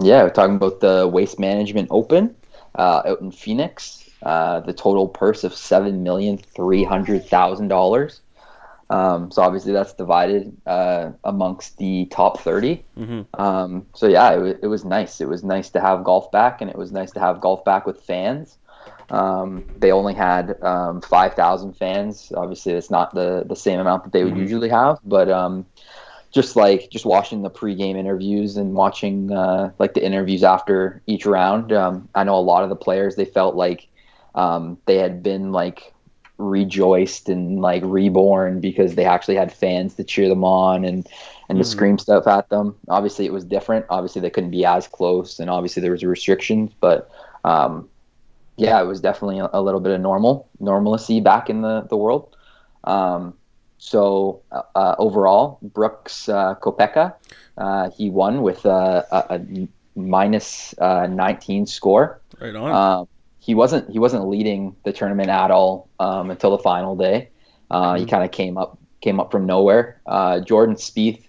Yeah, we're talking about the Waste Management Open out in Phoenix. The total purse of $7,300,000. So obviously that's divided amongst the top 30. Mm-hmm. So yeah, it was nice. It was nice to have golf back, and it was nice to have golf back with fans. They only had 5,000 fans. Obviously, it's not the same amount that they would usually have, but just watching the pregame interviews and watching like the interviews after each round. I know a lot of the players, they felt like they had been like rejoiced and like reborn because they actually had fans to cheer them on and to scream stuff at them. Obviously it was different. Obviously they couldn't be as close, and obviously there was restrictions, but yeah, it was definitely a little bit of normalcy back in the world. So overall, Brooks Koepka, he won with a minus 19 score. Right on. He wasn't leading the tournament at all until the final day. He kind of came up from nowhere. Jordan Spieth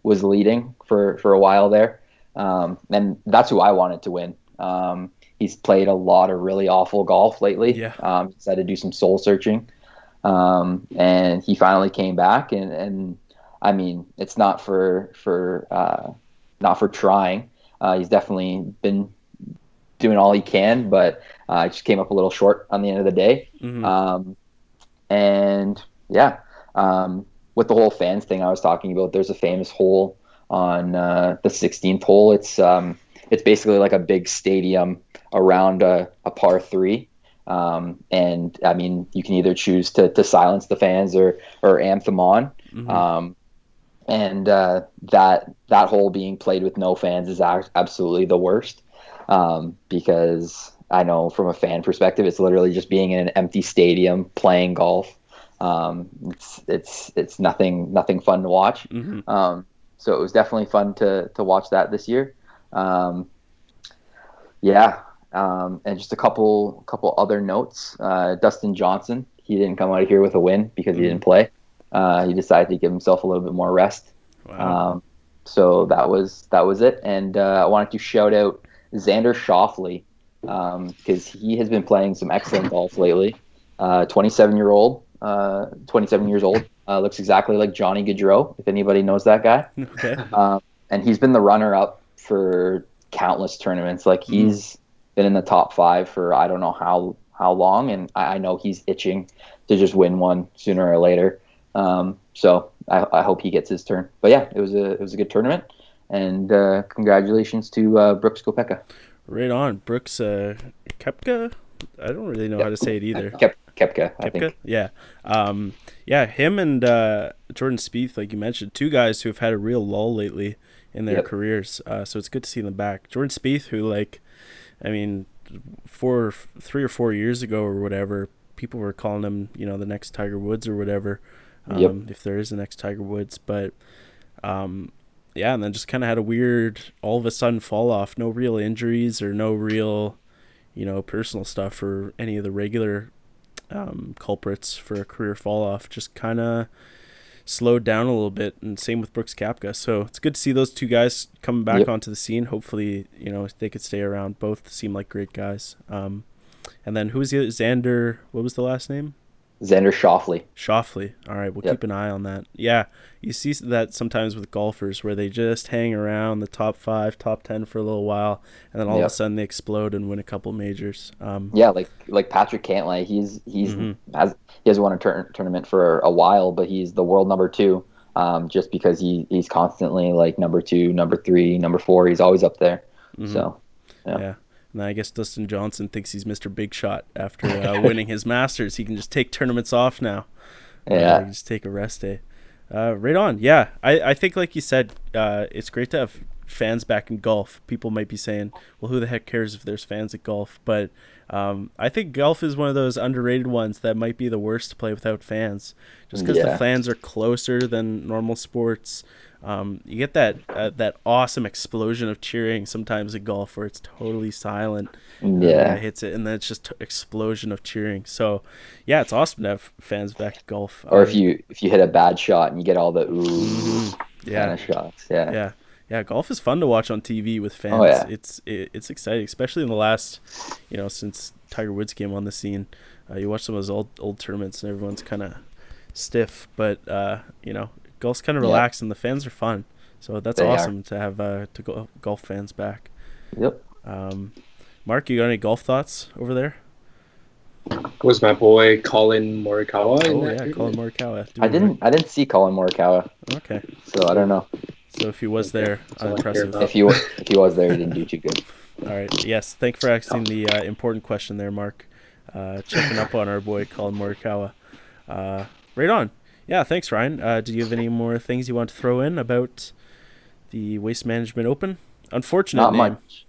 was leading for a while there, and that's who I wanted to win. He's played a lot of really awful golf lately. Yeah. He's had to do some soul searching, and he finally came back. And I mean, it's not for trying. He's definitely been doing all he can, but just came up a little short on the end of the day. And yeah, with the whole fans thing I was talking about, there's a famous hole on the 16th hole. It's basically like a big stadium around a par 3. And I mean, you can either choose to silence the fans or amp them on. And that hole being played with no fans is absolutely the worst. Because I know from a fan perspective, it's literally just being in an empty stadium playing golf. It's nothing fun to watch. So it was definitely fun to watch that this year. Yeah. And just a couple other notes. Dustin Johnson, he didn't come out of here with a win because he didn't play. He decided to give himself a little bit more rest. Wow. So that was it. And I wanted to shout out Xander Schauffele, because he has been playing some excellent golf lately. 27 years old, looks exactly like Johnny Gaudreau, if anybody knows that guy. Okay. And he's been the runner-up for countless tournaments. Like he's been in the top 5 for I don't know how long, and I know he's itching to just win one sooner or later. So I hope he gets his turn. But yeah, it was a good tournament. And congratulations to Brooks Koepka. Right on. Brooks Koepka? I don't really know how to say it either. Koepka, I think. Yeah. Him and Jordan Spieth, like you mentioned, two guys who have had a real lull lately in their careers. So it's good to see them back. Jordan Spieth, who, like, I mean, 3 or 4 years ago or whatever, people were calling him, you know, the next Tiger Woods or whatever, if there is a next Tiger Woods. But, and then just kind of had a weird, all of a sudden fall off. No real injuries or no real, you know, personal stuff for any of the regular culprits for a career fall off. Just kind of slowed down a little bit, and same with Brooks Koepka. So it's good to see those two guys coming back onto the scene. Hopefully, you know, they could stay around. Both seem like great guys. And then who was the other? Xander? What was the last name? Xander Schauffele. Schauffele. All right, we'll keep an eye on that. Yeah, you see that sometimes with golfers where they just hang around the top 5, top 10 for a little while, and then all of a sudden they explode and win a couple majors. Like Patrick Cantlay, he hasn't won a tournament for a while, but he's the world number 2, just because he's constantly like number 2, number 3, number 4. He's always up there. So yeah. And I guess Dustin Johnson thinks he's Mr. Big Shot after winning his Masters. He can just take tournaments off now. Yeah. Just take a rest day. Right on. Yeah. I think, like you said, it's great to have fans back in golf. People might be saying, well, who the heck cares if there's fans at golf? But I think golf is one of those underrated ones that might be the worst to play without fans. Just because the fans are closer than normal sports. You get that awesome explosion of cheering sometimes at golf where it's totally silent. It hits it, and then it's just explosion of cheering. So, yeah, it's awesome to have fans back at golf. Or if you hit a bad shot and you get all the kind of shots. Yeah, golf is fun to watch on TV with fans. It's exciting, especially in the last, you know, since Tiger Woods came on the scene. You watch some of those old tournaments and everyone's kind of stiff, but you know, golf's kind of relaxed and the fans are fun. So that's awesome to have golf fans back. Yep. Mark, you got any golf thoughts over there? Was my boy Colin Morikawa? Colin Morikawa. I didn't see Colin Morikawa. Okay. So I don't know. So if he was there, unimpressive. If he was there, he didn't do too good. All right. Yes. Thanks for asking the important question there, Mark. Checking up on our boy Colin Morikawa. Right on. Yeah. Thanks, Ryan. Do you have any more things you want to throw in about the Waste Management Open? Unfortunate Not name. much.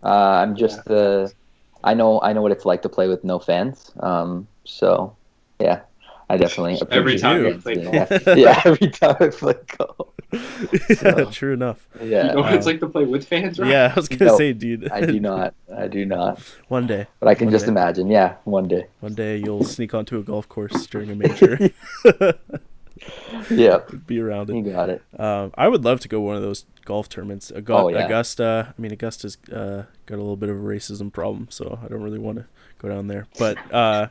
I'm just I know what it's like to play with no fans. So yeah, I definitely appreciate every time you play golf. Every time I play golf. Yeah, true enough. Yeah. You know what it's like to play with fans, right? Yeah, I was gonna say, dude. I do not. One day. But I can just imagine. Yeah, one day. One day you'll sneak onto a golf course during a major. Yeah. Be around it. You got it. I would love to go one of those golf tournaments. Augusta. I mean, Augusta's got a little bit of a racism problem, so I don't really want to go down there. But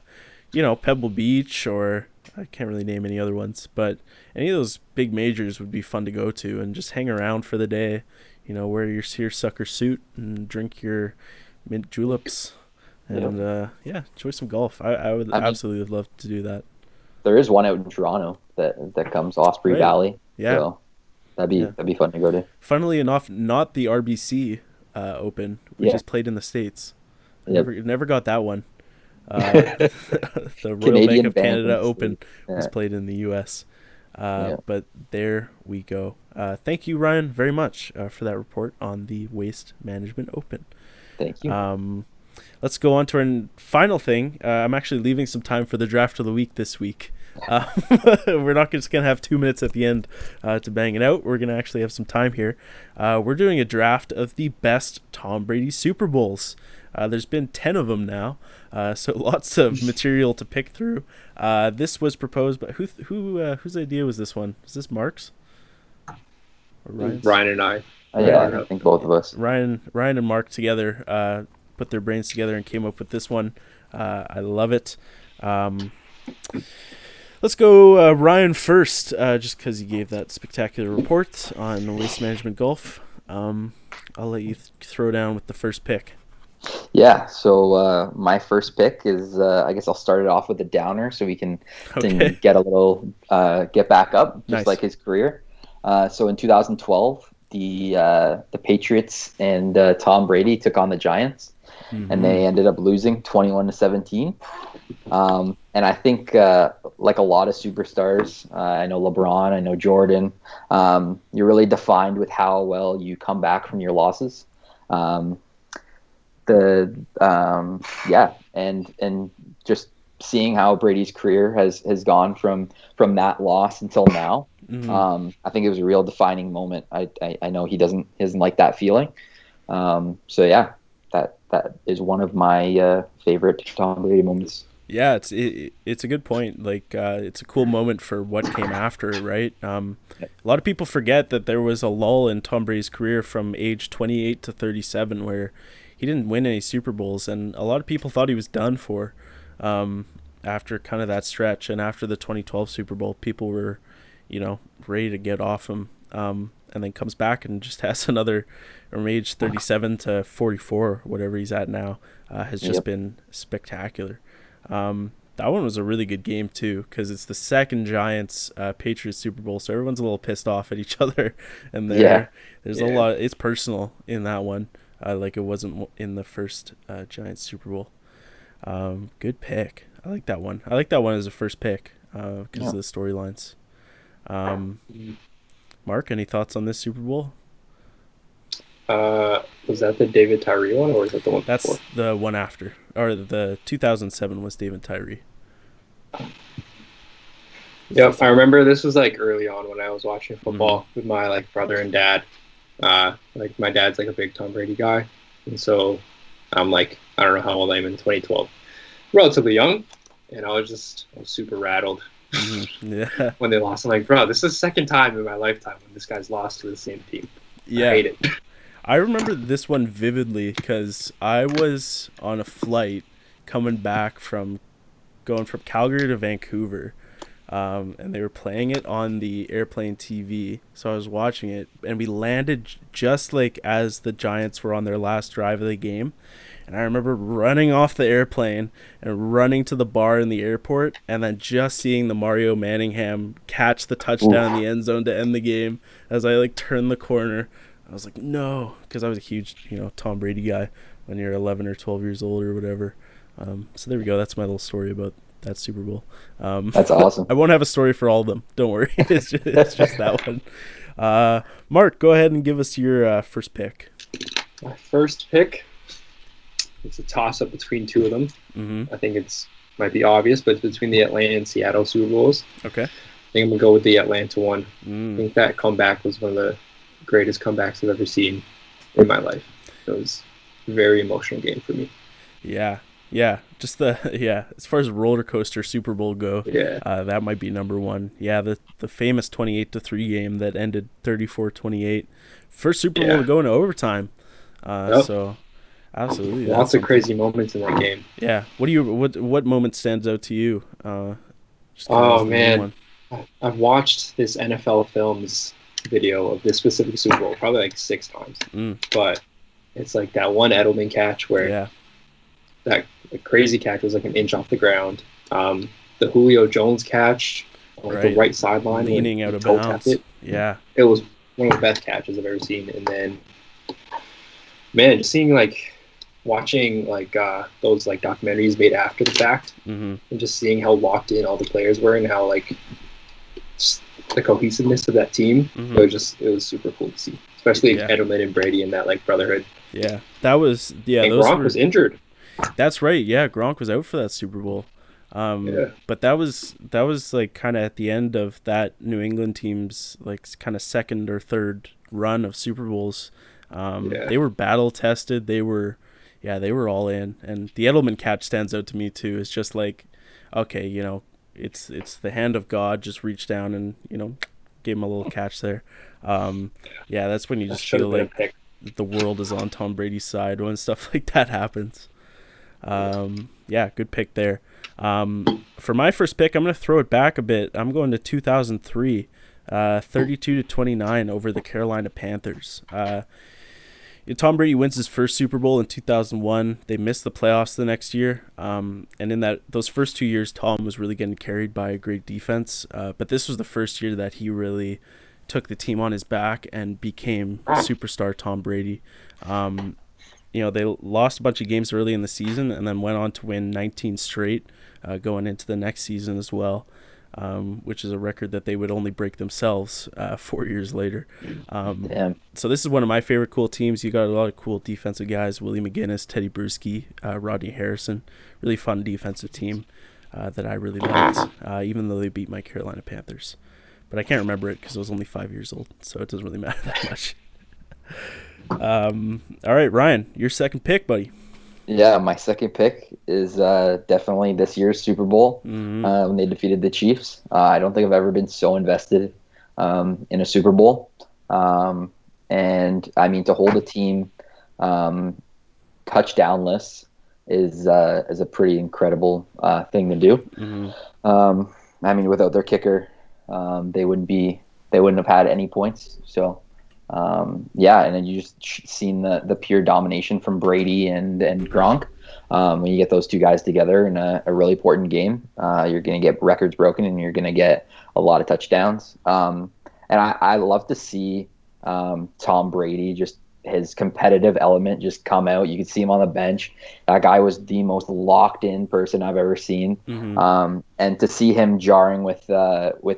you know, Pebble Beach, or I can't really name any other ones, but any of those big majors would be fun to go to and just hang around for the day. You know, wear your seersucker suit and drink your mint juleps, and enjoy some golf. I would absolutely love to do that. There is one out in Toronto that comes Osprey Valley. Yeah. So that'd be fun to go to. Funnily enough, not the RBC Open, which is played in the States. Never got that one. The Royal Bank of Canada Open was played in the U.S. But there we go. Thank you, Ryan, very much for that report on the Waste Management Open. Thank you. Let's go on to our final thing. I'm actually leaving some time for the draft of the week this week. We're not just going to have 2 minutes at the end to bang it out. We're going to actually have some time here. We're doing a draft of the best Tom Brady Super Bowls. There's been 10 of them now, so lots of material to pick through. This was proposed by whose idea was this one? Is this Mark's? Or Ryan's? Ryan and I. I think both of us. Ryan and Mark together put their brains together and came up with this one. I love it. Let's go Ryan first, just because he gave that spectacular report on Waste Management Golf. I'll let you throw down with the first pick. Yeah, so my first pick is, I guess I'll start it off with a downer so we can get a little, get back up, just like his career. So in 2012, the Patriots and Tom Brady took on the Giants, and they ended up losing 21-17. And I think like a lot of superstars, I know LeBron, I know Jordan, you're really defined with how well you come back from your losses. And just seeing how Brady's career has gone from that loss until now. I think it was a real defining moment. I know he doesn't like that feeling. So yeah, that is one of my favorite Tom Brady moments. Yeah, it's a good point. Like, it's a cool moment for what came after, right? A lot of people forget that there was a lull in Tom Brady's career from age 28 to 37 where he didn't win any Super Bowls, and a lot of people thought he was done for after kind of that stretch. And after the 2012 Super Bowl, people were, ready to get off him. And then comes back and just has another, from age 37 to 44, whatever he's at now, has just been spectacular. That one was a really good game too, because it's the second Giants Patriots Super Bowl, so everyone's a little pissed off at each other, and there's a lot. It's personal in that one, like it wasn't in the first Giants Super Bowl. Good pick. I like that one. I like that one as a first pick because of the storylines. Mark, any thoughts on this Super Bowl? Was that the David Tyree one, or was that the one That's before? the one after. Or the 2007 was David Tyree. Yep, I remember this was like early on when I was watching football with my like brother and dad. Like my dad's like a big Tom Brady guy, and so I'm like, I don't know how old I am in 2012, relatively young, and I was super rattled when they lost. I'm like, bro, this is the second time in my lifetime when this guy's lost to the same team. Yeah. I hate it. I remember this one vividly because I was on a flight coming back from Calgary to Vancouver, and they were playing it on the airplane TV. So I was watching it, and we landed just like as the Giants were on their last drive of the game. And I remember running off the airplane and running to the bar in the airport, and then just seeing the Mario Manningham catch the touchdown in the end zone to end the game as I like turned the corner. I was like, no, because I was a huge, Tom Brady guy when you're 11 or 12 years old or whatever. So there we go. That's my little story about that Super Bowl. That's awesome. I won't have a story for all of them. Don't worry. It's just that one. Mark, go ahead and give us your first pick. My first pick, it's a toss-up between two of them. I think might be obvious, but it's between the Atlanta and Seattle Super Bowls. Okay. I think I'm going to go with the Atlanta one. I think that comeback was one of the greatest comebacks I've ever seen in my life. It was a very emotional game for me. Yeah. Just as far as roller coaster Super Bowl go, that might be number one. Yeah, the famous 28-3 game that ended 34-28. First Super Bowl to go into overtime. So absolutely. Lots of crazy moments in that game. Yeah. What moment stands out to you? Oh man. I've watched this NFL Films video of this specific Super Bowl probably like 6 times. But it's like that one Edelman catch where that crazy catch was like an inch off the ground. The Julio Jones catch on the right sideline, leaning out of bounds. Yeah, it was one of the best catches I've ever seen. And then, man, just seeing watching those like documentaries made after the fact, and just seeing how locked in all the players were and how the cohesiveness of that team. It was super cool to see, especially Edelman and Brady and that like brotherhood. Yeah, that was and Gronk was injured. That's right. Yeah, Gronk was out for that Super Bowl. But that was like kind of at the end of that New England team's like kind of second or third run of Super Bowls. They were battle tested. They were all in. And the Edelman catch stands out to me too. It's just like, okay, it's the hand of God. Just reach down and gave him a little catch there. That's when you just feel like the world is on Tom Brady's side when stuff like that happens. Good pick there. For my first pick, I'm going to throw it back a bit. I'm going to 2003, 32-29 over the Carolina Panthers. Tom Brady wins his first Super Bowl in 2001. They missed the playoffs the next year. And in those first 2 years, Tom was really getting carried by a great defense. But this was the first year that he really took the team on his back and became superstar Tom Brady. They lost a bunch of games early in the season and then went on to win 19 straight going into the next season as well, which is a record that they would only break themselves 4 years later. So this is one of my favorite cool teams. You got a lot of cool defensive guys: Willie McGinnis, Teddy Bruschi, Rodney Harrison. Really fun defensive team that I really liked, even though they beat my Carolina Panthers. But I can't remember it because I was only 5 years old, so it doesn't really matter that much. All right, Ryan, your second pick, buddy. Yeah, my second pick is definitely this year's Super Bowl when they defeated the Chiefs. I don't think I've ever been so invested in a Super Bowl. And I mean, to hold a team touchdownless is a pretty incredible thing to do. I mean, without their kicker, they wouldn't have had any points. So. And then you just seen the pure domination from Brady and Gronk. When you get those two guys together in a really important game, you're going to get records broken and you're going to get a lot of touchdowns. And I love to see Tom Brady, just his competitive element just come out. You could see him on the bench. That guy was the most locked in person I've ever seen. And to see him jarring with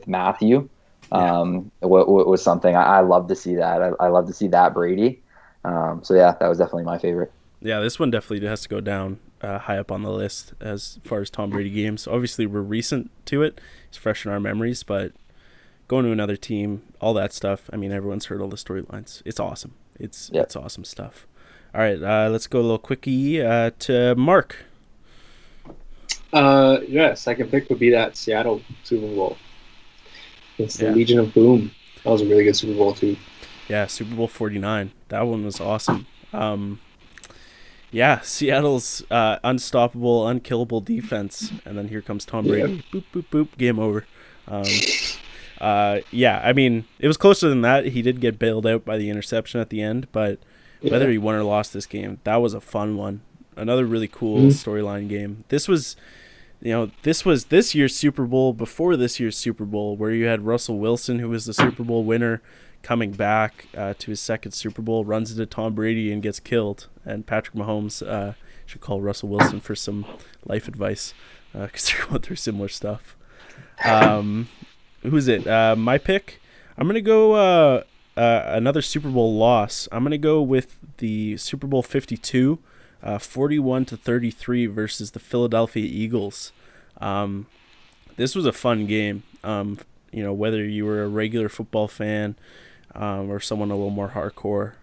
Matthew. Was something I love to see that. I love to see that Brady. That was definitely my favorite. Yeah, this one definitely has to go down high up on the list as far as Tom Brady games. Obviously, we're recent to it. It's fresh in our memories, but going to another team, all that stuff, I mean, everyone's heard all the storylines. It's awesome. It's awesome stuff. All right, let's go a little quickie to Mark. Second pick would be that Seattle Super Bowl. It's the Legion of Boom. That was a really good Super Bowl, too. Yeah, Super Bowl 49. That one was awesome. Seattle's unstoppable, unkillable defense. And then here comes Tom Brady. Boop, boop, boop. Game over. I mean, it was closer than that. He did get bailed out by the interception at the end. But whether he won or lost this game, that was a fun one. Another really cool storyline game. This was this year's Super Bowl before this year's Super Bowl, where you had Russell Wilson, who was the Super Bowl winner, coming back to his second Super Bowl, runs into Tom Brady and gets killed. And Patrick Mahomes should call Russell Wilson for some life advice because they're going through similar stuff. Who's it? My pick? I'm going to go another Super Bowl loss. I'm going to go with the Super Bowl 52. 41-33 versus the Philadelphia Eagles. This was a fun game. Whether you were a regular football fan or someone a little more hardcore.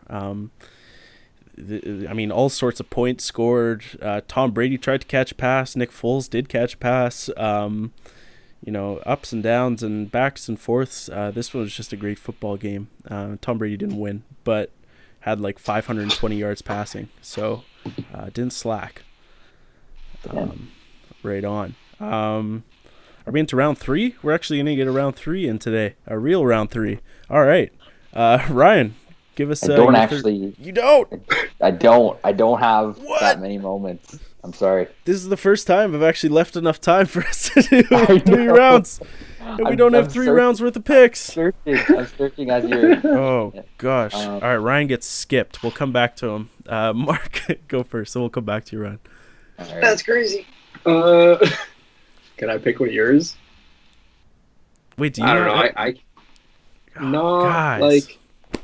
All sorts of points scored. Tom Brady tried to catch a pass. Nick Foles did catch a pass. Ups and downs and backs and forths. This was just a great football game. Tom Brady didn't win, but had like 520 yards passing. So didn't slack. Right on. Are we into round 3? We're actually going to get a round 3 in today. A real round 3. All right. Ryan, give us I don't actually. You don't? I don't have that many moments. I'm sorry. This is the first time I've actually left enough time for us to do 3 rounds. And we don't have 3 rounds worth of picks. I'm searching as you're. Oh, gosh. All right, Ryan gets skipped. We'll come back to him. Mark, go first, so we'll come back to you, Ryan. Right. That's crazy. Can I pick one of yours? Wait, do you I don't know. Like,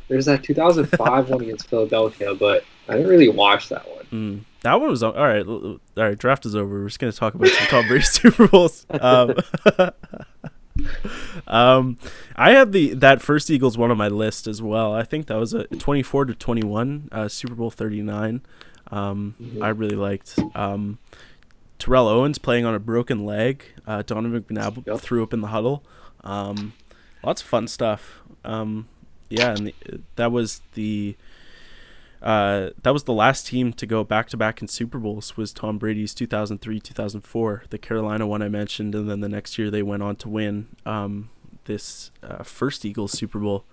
there's that 2005 one against Philadelphia, but I didn't really watch that one. That one was all right. All right, draft is over. We're just gonna talk about some Tom Brady Super Bowls. I had that first Eagles one on my list as well. I think that was a 24-21 Super Bowl 39. I really liked. Terrell Owens playing on a broken leg. Donovan McNabb threw up in the huddle. Lots of fun stuff. And that was the last team to go back-to-back in Super Bowls was Tom Brady's 2003-2004, the Carolina one I mentioned, and then the next year they went on to win this first Eagles Super Bowl.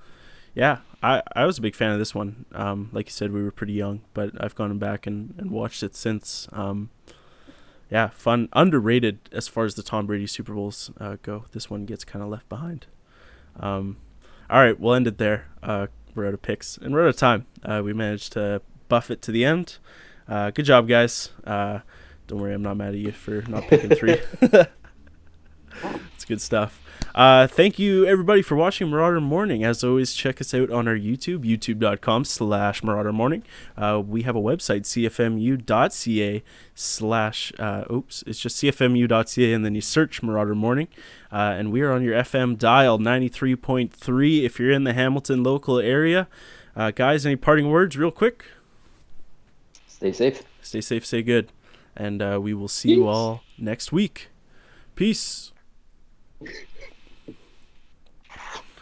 Yeah, I was a big fan of this one. Like you said, we were pretty young, but I've gone back and watched it since. Fun, underrated as far as the Tom Brady Super Bowls go. This one gets kind of left behind. All All right, we'll end it there. We're out of picks, and we're out of time. We managed to buff it to the end. Good job, guys. Don't worry, I'm not mad at you for not picking 3. It's good stuff. Thank you, everybody, for watching Marauder Morning. As always, check us out on our YouTube, youtube.com/Marauder Morning. We have a website, cfmu.ca it's just cfmu.ca, and then you search Marauder Morning. And we are on your FM dial, 93.3, if you're in the Hamilton local area. Guys, any parting words real quick? Stay safe. Stay safe, stay good. And we will see you all next week. Peace.